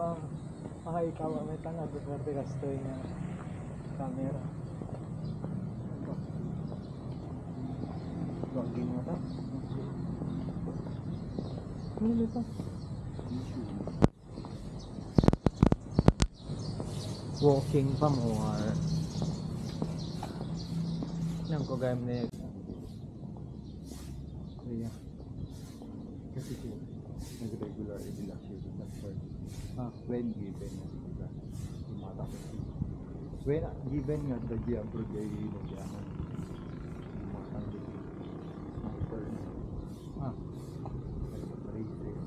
pa makikawa may tanga duperte kastoy nga camera. Login mo ta. Ano ito? Walking pa mo or nang ko game na kuya Kasi kung nag-regular i-deduction sa first. When given na diba? Tumata ko. When given nga the Giabro Day nagyaman. Tumatang din. Ang first. Nag-races.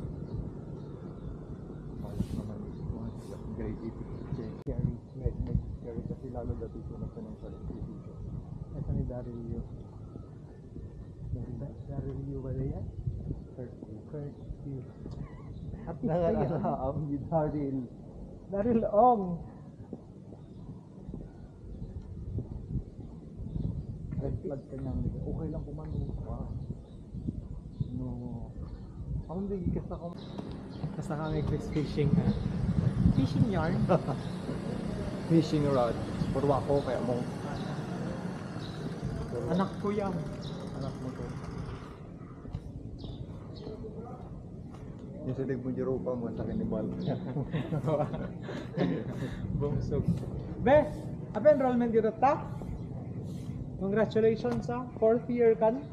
Palas naman is grade 8 check. Carry kasi lalo dati ko na financial institution. ito ni Daryl Yu ba yan? Kurt Yu artista yan. Nakakaaam ni Daryl Ong. Red flag ka niyang okay lang kumano. No. Ako hindi kasi ako. Basta kami fishing ha. Fishing yarn? Fishing rod. Puro ako kaya mo. Anak ko yan. Anak mo to. Yung silig mo Europa mo sa kanibal. Bungsog. Be, apa enrollment dito ta? Congratulations ha. 4th year kan?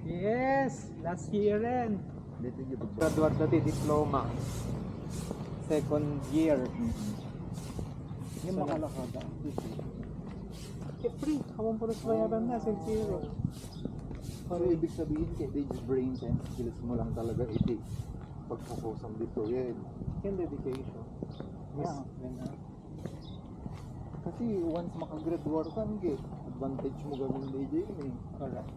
Yes, last year rin. Dito yung Graduate dati diploma. 2nd year. Yung makalakada. Free, kamang pulos bayaran na, 0. Pero ibig sabihin kay they just brain and skills mo lang talaga iti. Pagfocusam dito yan. Yung dedication. Yeah. Kasi once makagraduate ka, advantage mo gawin DJ eh. Correct.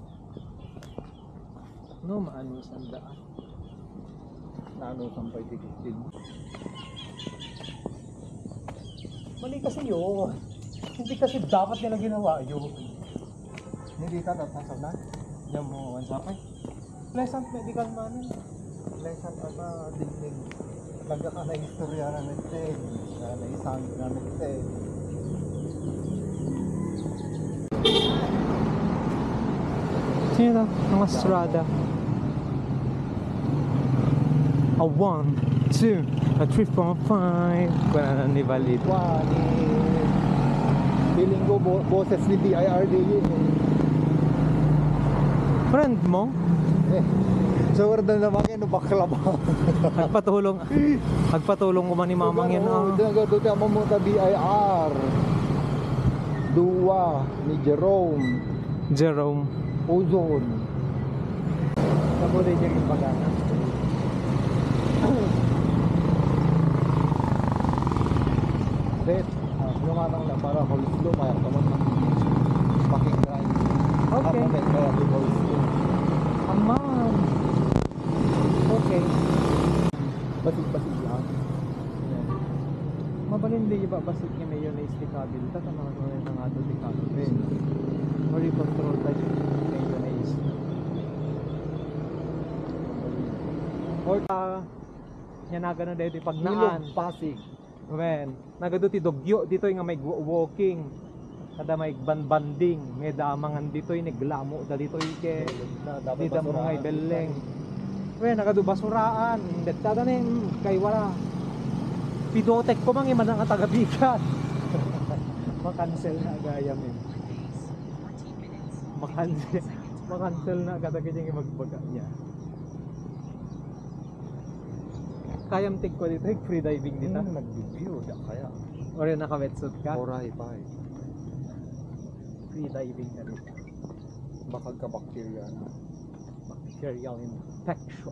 No, maano sandaan. Naano sampay tikitin. Mali kasi yun. Hindi kasi dapat nila ginawa yun. Hindi ka tatasa na? Yan mo, wansapay. Pleasant medical man. Lesson apa dingding. Laga ka na istorya na nete. Na isang na nete. Sino ito? Ang Estrada. A 1, 2, a 3.5. Para ni Valid. Feeling ko boses ni BIRD yun eh. Friend mo? So wala naman kayo bakla ba? Nagpatulong ko man ni mamang yan. Nagado ka mo ta BIR. Dua ni Jerome. Ozone. Sabo din yung pagana. Bet, lumatang lang para coleslaw kaya naman making grind. Okay. Ako kaya di coleslaw. Aman. Okay. Basig-basig lang. Mabalin di ba basig niya mayonnaise di kabil. Tatama ko rin ang ato di kabil. Or control type mayonnaise. Or yan na ganun dito pag naan. Ilog, Pasig. Men, nagado ti dogyo dito nga may walking. Kada may banding, may damangan dito yung naglamo dito ke dito mo ngay beleng. Wen nagado basuraan, dagtada na kay wala. Pidotek ko mang iman ang tagabigan. Makancel na gaya men. Makancel na kada kanya magbaga niya. Kayam tig ko dito, free diving dito. Nag-review, da kaya. O rin naka-wetsuit ka? Oray, bye. Free diving ka dito. Bakag ka bacteria na. Bacterial infection.